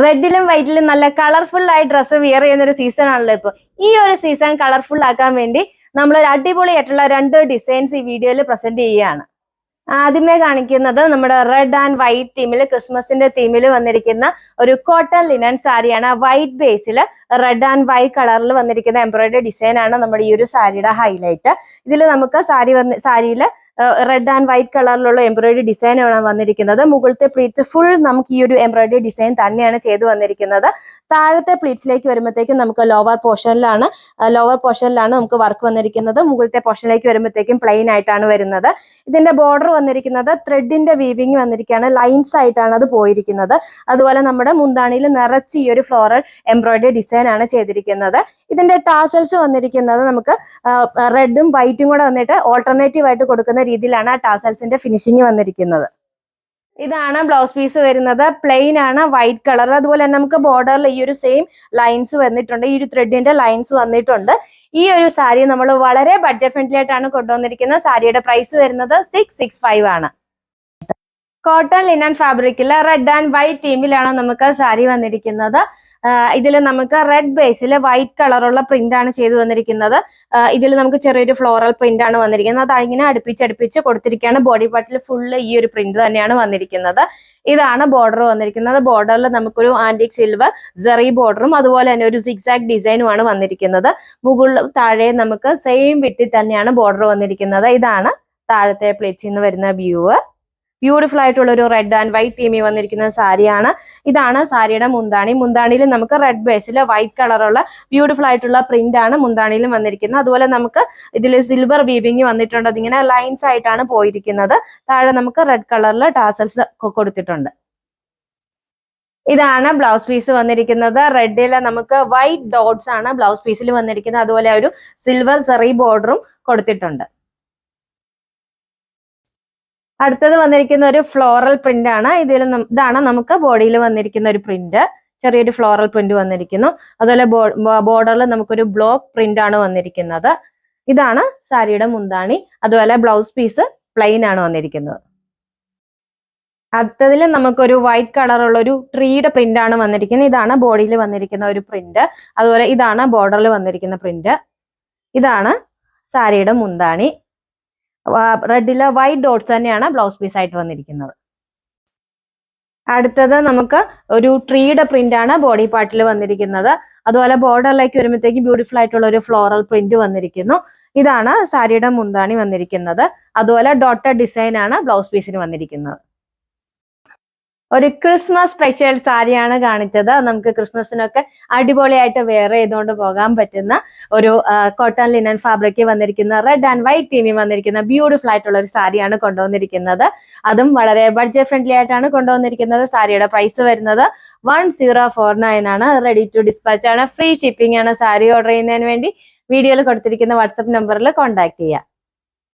റെഡിലും വൈറ്റിലും നല്ല കളർഫുൾ ആയി dress wear ചെയ്യുന്ന ഒരു സീസൺ ആണല്ലോ ഇപ്പൊ. ഈ ഒരു സീസൺ കളർഫുൾ ആക്കാൻ വേണ്ടി നമ്മൾ ഒരു അടിപൊളിയായിട്ടുള്ള 2 ഡിസൈൻസ് ഈ വീഡിയോയിൽ പ്രസന്റ് ചെയ്യുകയാണ്. ആദ്യമേ കാണിക്കുന്നത് നമ്മുടെ റെഡ് ആൻഡ് വൈറ്റ് തീമിൽ, ക്രിസ്മസിന്റെ തീമിൽ വന്നിരിക്കുന്ന ഒരു കോട്ടൺ ലിനൻ സാരിയാണ്. White Basil red and white കളറിൽ വന്നിരിക്കുന്ന എംബ്രോയിഡറി ഡിസൈൻ ആണ് നമ്മുടെ ഈ ഒരു സാരിയുടെ ഹൈലൈറ്റ്. ഇതിൽ നമുക്ക് സാരിയിൽ റെഡ് ആൻഡ് വൈറ്റ് കളറിലുള്ള എംബ്രോയിഡറി ഡിസൈൻ ആണ് വന്നിരിക്കുന്നത്. മുകളിലത്തെ പ്ലീറ്റ്സ് ഫുൾ നമുക്ക് ഈ ഒരു എംബ്രോയിഡറി ഡിസൈൻ തന്നെയാണ് ചെയ്തു വന്നിരിക്കുന്നത്. താഴത്തെ പ്ലീറ്റ്സിലേക്ക് വരുമ്പോഴത്തേക്കും നമുക്ക് ലോവർ പോർഷനിലാണ് നമുക്ക് വർക്ക് വന്നിരിക്കുന്നത്. മുകളിലത്തെ പോർഷനിലേക്ക് വരുമ്പോഴത്തേക്കും പ്ലെയിൻ ആയിട്ടാണ് വരുന്നത്. ഇതിന്റെ ബോർഡർ വന്നിരിക്കുന്നത് ത്രെഡിന്റെ വീവിങ് വന്നിരിക്കുകയാണ്, ലൈൻസ് ആയിട്ടാണ് അത് പോയിരിക്കുന്നത്. അതുപോലെ നമ്മുടെ മുന്താണിയിൽ നിറച്ച് ഈ ഒരു ഫ്ലോറൽ എംബ്രോയിഡറി ഡിസൈൻ ആണ് ചെയ്തിരിക്കുന്നത്. ഇതിന്റെ ടാസൽസ് വന്നിരിക്കുന്നത് നമുക്ക് റെഡും വൈറ്റും കൂടെ വന്നിട്ട് ഓൾട്ടർനേറ്റീവ് ആയിട്ട് കൊടുക്കുന്ന രീതിയിലാണ് ആ ടാസൽസിന്റെ ഫിനിഷിങ് വന്നിരിക്കുന്നത്. ഇതാണ് ബ്ലൗസ് പീസ് വരുന്നത്. പ്ലെയിൻ ആണ്, വൈറ്റ് കളർ. അതുപോലെ തന്നെ നമുക്ക് ബോർഡറിൽ ഈ ഒരു സെയിം ലൈൻസ് വന്നിട്ടുണ്ട്, ഈ ഒരു ത്രെഡിന്റെ ലൈൻസ് വന്നിട്ടുണ്ട്. ഈ ഒരു സാരി നമ്മൾ വളരെ ബഡ്ജറ്റ് ഫ്രണ്ട്ലി ആയിട്ടാണ് കൊണ്ടുവന്നിരിക്കുന്നത്. സാരിയുടെ പ്രൈസ് വരുന്നത് 665 ആണ്. കോട്ടൺ ലിനൻ ഫാബ്രിക്കിൽ റെഡ് ആൻഡ് വൈറ്റ് തീമിലാണ് നമുക്ക് സാരി വന്നിരിക്കുന്നത്. ഇതിൽ നമുക്ക് റെഡ് ബേസിൽ വൈറ്റ് കളറുള്ള പ്രിന്റ് ആണ് ചെയ്തു വന്നിരിക്കുന്നത്. ഇതിൽ നമുക്ക് ചെറിയൊരു ഫ്ലോറൽ പ്രിന്റ് ആണ് വന്നിരിക്കുന്നത്. അത് ഇങ്ങനെ അടുപ്പിച്ച് കൊടുത്തിരിക്കുകയാണ്. ബോഡി പാർട്ടിൽ ഫുള്ള് ഈ ഒരു പ്രിന്റ് തന്നെയാണ് വന്നിരിക്കുന്നത്. ഇതാണ് ബോർഡർ വന്നിരിക്കുന്നത്. ബോർഡറിൽ നമുക്കൊരു ആന്റിക് സിൽവർ ജെറി ബോർഡറും അതുപോലെ തന്നെ ഒരു സിഗ്സാഗ് ഡിസൈനുമാണ് വന്നിരിക്കുന്നത്. മുകളിൽ താഴെ നമുക്ക് സെയിം വിട്ടിൽ തന്നെയാണ് ബോർഡർ വന്നിരിക്കുന്നത്. ഇതാണ് താഴത്തെ പ്ലേറ്റ്സിൽ നിന്ന് വരുന്ന വ്യൂ. ബ്യൂട്ടിഫുൾ ആയിട്ടുള്ള ഒരു റെഡ് ആൻഡ് വൈറ്റ് തീമിൽ വന്നിരിക്കുന്ന സാരിയാണ്. ഇതാണ് സാരിയുടെ മുന്താണിയിൽ നമുക്ക് റെഡ് ബേസിൽ വൈറ്റ് കളറുള്ള ബ്യൂട്ടിഫുൾ ആയിട്ടുള്ള പ്രിന്റ് ആണ് മുന്താണിയിലും വന്നിരിക്കുന്നത്. അതുപോലെ നമുക്ക് ഇതിൽ സിൽവർ വീവിങ് വന്നിട്ടുണ്ട്. അതിങ്ങനെ ലൈൻസ് ആയിട്ടാണ് പോയിരിക്കുന്നത്. താഴെ നമുക്ക് റെഡ് കളറിൽ ടാസൽസ് കൊടുത്തിട്ടുണ്ട്. ഇതാണ് ബ്ലൗസ് പീസ് വന്നിരിക്കുന്നത്. റെഡിൽ നമുക്ക് വൈറ്റ് ഡോട്ട്സ് ആണ് ബ്ലൗസ് പീസിൽ വന്നിരിക്കുന്നത്. അതുപോലെ ഒരു സിൽവർ സെറി ബോർഡറും കൊടുത്തിട്ടുണ്ട്. അടുത്തത് വന്നിരിക്കുന്ന ഒരു ഫ്ലോറൽ പ്രിന്റ് ആണ്. ഇതാണ് നമുക്ക് ബോഡിയിൽ വന്നിരിക്കുന്ന ഒരു പ്രിന്റ്. ചെറിയൊരു ഫ്ലോറൽ പ്രിന്റ് വന്നിരിക്കുന്നു. അതുപോലെ ബോർഡറിൽ നമുക്കൊരു ബ്ലോക്ക് പ്രിന്റ് ആണ് വന്നിരിക്കുന്നത്. ഇതാണ് സാരിയുടെ മുന്താണി. അതുപോലെ ബ്ലൗസ് പീസ് പ്ലെയിൻ ആണ് വന്നിരിക്കുന്നത്. അടുത്തതിൽ നമുക്കൊരു വൈറ്റ് കളറുള്ള ഒരു ട്രീയുടെ പ്രിന്റ് ആണ് വന്നിരിക്കുന്നത്. ഇതാണ് ബോഡിയിൽ വന്നിരിക്കുന്ന ഒരു പ്രിന്റ്. അതുപോലെ ഇതാണ് ബോർഡറിൽ വന്നിരിക്കുന്ന പ്രിന്റ്. ഇതാണ് സാരിയുടെ മുന്താണി. റെഡിലെ വൈറ്റ് ഡോട്ട്സ് തന്നെയാണ് ബ്ലൗസ് പീസ് ആയിട്ട് വന്നിരിക്കുന്നത്. അടുത്തത് നമുക്ക് ഒരു ട്രീയുടെ പ്രിന്റ് ആണ് ബോഡി പാർട്ടിൽ വന്നിരിക്കുന്നത്. അതുപോലെ ബോർഡറിലേക്ക് വരുമ്പോഴത്തേക്ക് ബ്യൂട്ടിഫുൾ ആയിട്ടുള്ള ഒരു ഫ്ലോറൽ പ്രിന്റ് വന്നിരിക്കുന്നു. ഇതാണ് സാരിയുടെ മുന്താണി വന്നിരിക്കുന്നത്. അതുപോലെ ഡോട്ടഡ് ഡിസൈൻ ആണ് ബ്ലൗസ് പീസിന് വന്നിരിക്കുന്നത്. ഒരു ക്രിസ്മസ് സ്പെഷ്യൽ സാരിയാണ് കാണിച്ചത്. നമുക്ക് ക്രിസ്മസിനൊക്കെ അടിപൊളിയായിട്ട് വെയർ ചെയ്തുകൊണ്ട് പോകാൻ പറ്റുന്ന ഒരു കോട്ടൺ ലിനൻ ഫാബ്രിക്കിൽ വന്നിരിക്കുന്ന റെഡ് ആൻഡ് വൈറ്റ് തീമിൽ വന്നിരിക്കുന്ന ബ്യൂട്ടിഫുൾ ആയിട്ടുള്ള ഒരു സാരിയാണ് കൊണ്ടുവന്നിരിക്കുന്നത്. അതും വളരെ ബഡ്ജറ്റ് ഫ്രണ്ട്ലി ആയിട്ടാണ് കൊണ്ടുവന്നിരിക്കുന്നത്. സാരിയുടെ പ്രൈസ് വരുന്നത് 1049 ആണ്. റെഡി ടു ഡിസ്പാച്ച് ആണ്. ഫ്രീ ഷിപ്പിംഗ് ആണ്. സാരി ഓർഡർ ചെയ്യുന്നതിന് വേണ്ടി വീഡിയോയിൽ കൊടുത്തിരിക്കുന്ന വാട്സപ്പ് നമ്പറിൽ കോൺടാക്ട് ചെയ്യുക.